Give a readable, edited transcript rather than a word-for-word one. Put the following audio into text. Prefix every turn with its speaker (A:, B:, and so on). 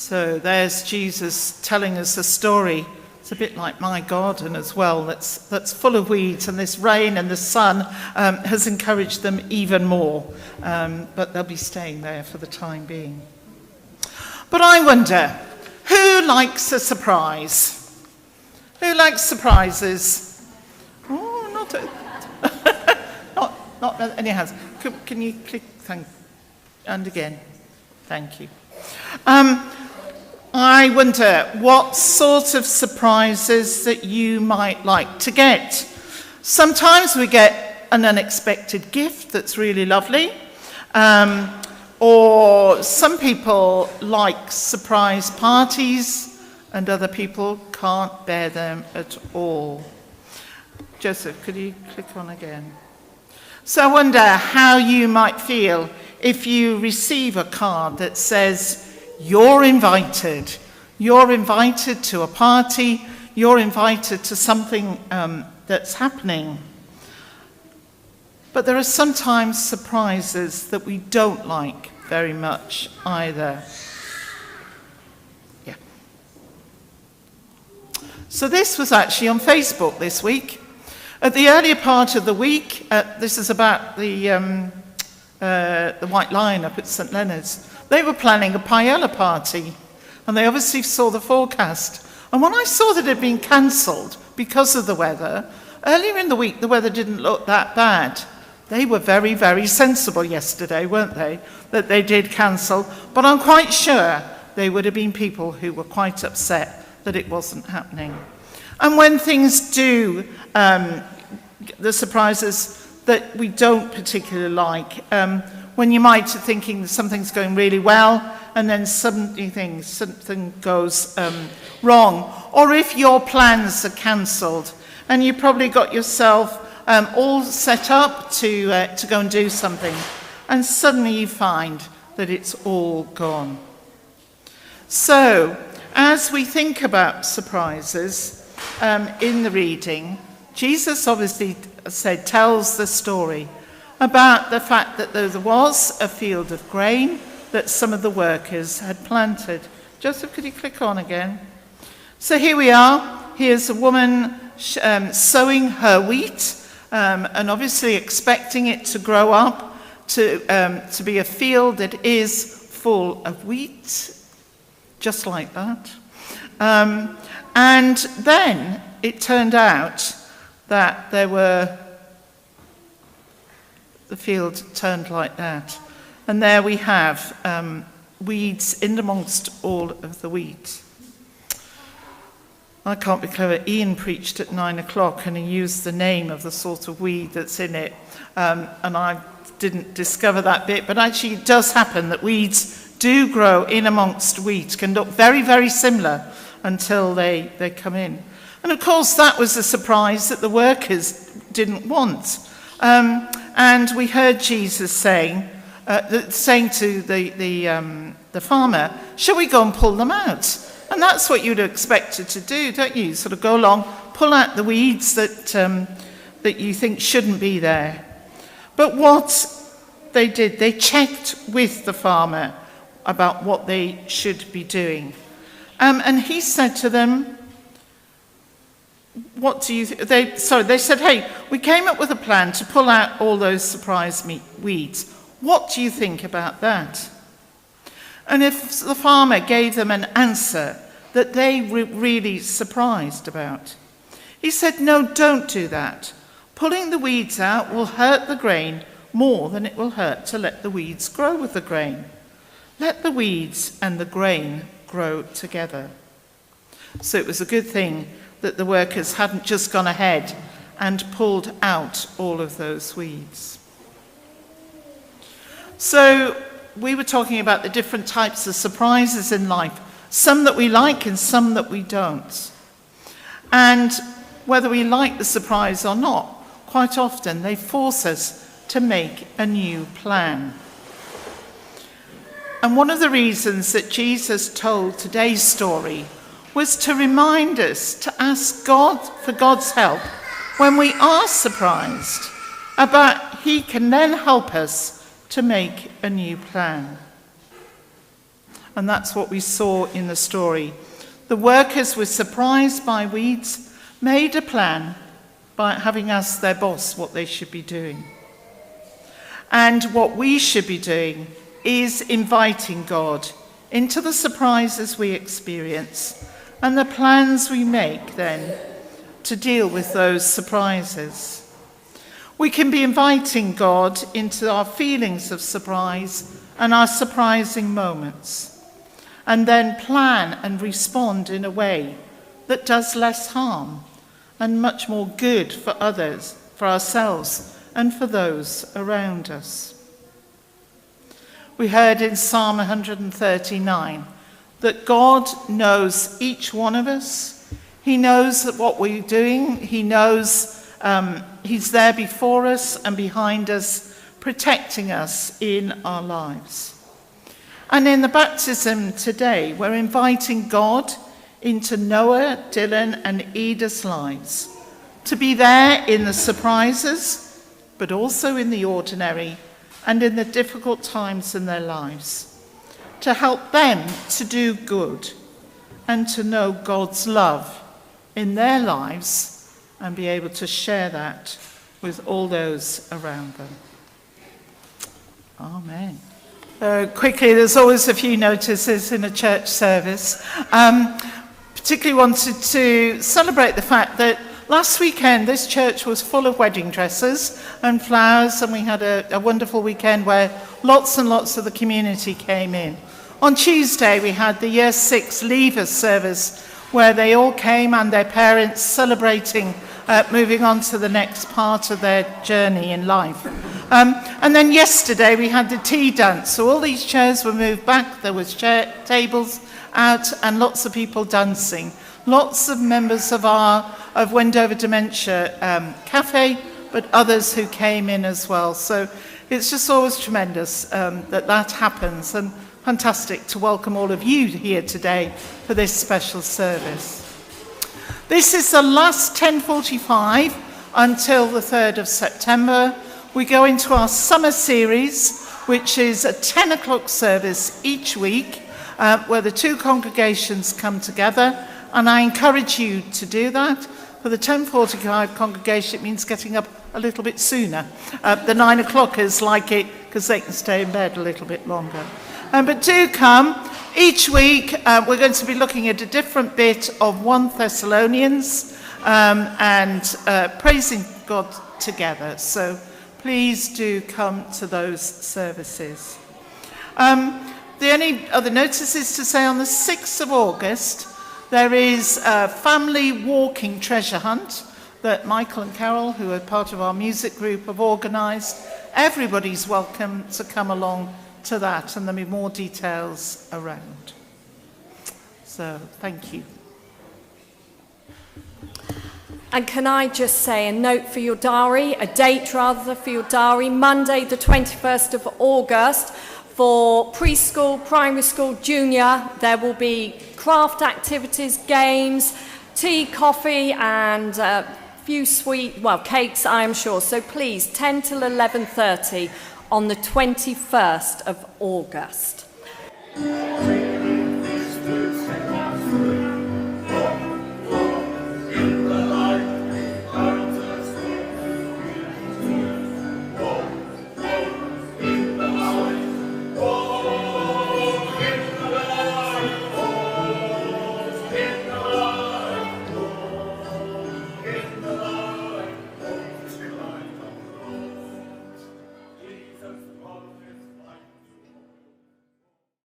A: So there's Jesus telling us a story. It's a bit like my garden as well, that's full of weeds, and this rain and the sun has encouraged them even more. But they'll be staying there for the time being. But I wonder, who likes a surprise? Who likes surprises? Oh, not any hands. Can you click? And again. Thank you. I wonder what sort of surprises that you might like to get. Sometimes we get an unexpected gift that's really lovely. Or some people like surprise parties and other people can't bear them at all. Joseph, could you click on again? So I wonder how you might feel if you receive a card that says, you're invited. You're invited to a party. You're invited to something that's happening. But there are sometimes surprises that we don't like very much either. Yeah. So this was actually on Facebook this week. At the earlier part of the week, this is about the White Lion up at St Leonard's. They were planning a paella party, and they obviously saw the forecast. And when I saw that it had been cancelled because of the weather, earlier in the week the weather didn't look that bad. They were very, very sensible yesterday, weren't they, that they did cancel. But I'm quite sure they would have been people who were quite upset that it wasn't happening. And when things do, the surprises that we don't particularly like, when you might be thinking something's going really well, and then something goes wrong. Or if your plans are cancelled, and you probably got yourself all set up to go and do something, and suddenly you find that it's all gone. So, as we think about surprises in the reading, Jesus obviously tells the story about the fact that there was a field of grain that some of the workers had planted. Joseph, could you click on again? So here we are. Here's a woman sowing her wheat, and obviously expecting it to grow up to be a field that is full of wheat, just like that. And then it turned out that the field turned like that. And there we have weeds in amongst all of the wheat. I can't be clever. Ian preached at 9 o'clock and he used the name of the sort of weed that's in it. And I didn't discover that bit, but actually it does happen that weeds do grow in amongst wheat, can look very, very similar until they come in. And of course that was a surprise that the workers didn't want. And we heard Jesus saying to the farmer, shall we go and pull them out? And that's what you'd expect it to do, don't you? Sort of go along, pull out the weeds that you think shouldn't be there. But what they did, they checked with the farmer about what they should be doing. And he said to them, what do you they said, hey, we came up with a plan to pull out all those surprise weeds. What do you think about that? And if the farmer gave them an answer that they were really surprised about, he said, no, don't do that. Pulling the weeds out will hurt the grain more than it will hurt to let the weeds grow with the grain. Let the weeds and the grain grow together. So it was a good thing that the workers hadn't just gone ahead and pulled out all of those weeds. So we were talking about the different types of surprises in life, some that we like and some that we don't. And whether we like the surprise or not, quite often they force us to make a new plan. And one of the reasons that Jesus told today's story was to remind us to ask God for God's help when we are surprised, about He can then help us to make a new plan. And that's what we saw in the story. The workers were surprised by weeds, made a plan by having asked their boss what they should be doing. And what we should be doing is inviting God into the surprises we experience and the plans we make then to deal with those surprises. We can be inviting God into our feelings of surprise and our surprising moments, and then plan and respond in a way that does less harm and much more good for others, for ourselves, and for those around us. We heard in Psalm 139 that God knows each one of us. He knows what we're doing. He knows He's there before us and behind us, protecting us in our lives. And in the baptism today, we're inviting God into Noah, Dylan, and Ida's lives, to be there in the surprises, but also in the ordinary and in the difficult times in their lives, to help them to do good and to know God's love in their lives and be able to share that with all those around them. Amen. Quickly, there's always a few notices in a church service. Particularly wanted to celebrate the fact that last weekend this church was full of wedding dresses and flowers, and we had a wonderful weekend where lots and lots of the community came in. On Tuesday we had the Year 6 Leavers service where they all came and their parents celebrating moving on to the next part of their journey in life. And then yesterday we had the tea dance, so all these chairs were moved back, there was tables out and lots of people dancing. Lots of members of Wendover Dementia Cafe, but others who came in as well. So it's just always tremendous that happens, and fantastic to welcome all of you here today for this special service. This is the last 10:45 until the 3rd of September. We go into our summer series, which is a 10 o'clock service each week, where the two congregations come together, and I encourage you to do that. For the 10:45 congregation, it means getting up a little bit sooner. The 9 o'clockers like it because they can stay in bed a little bit longer. But do come. Each week, we're going to be looking at a different bit of 1 Thessalonians and praising God together. So please do come to those services. The only other notices to say, on the 6th of August, there is a family walking treasure hunt that Michael and Carol, who are part of our music group, have organised. Everybody's welcome to come along to that, and there'll be more details around. So, thank you.
B: And can I just say a note for your diary, a date rather for your diary, Monday the 21st of August, for preschool, primary school, junior, there will be craft activities, games, tea, coffee, and a few cakes, I am sure. So please, 10 till 11:30 on the 21st of August.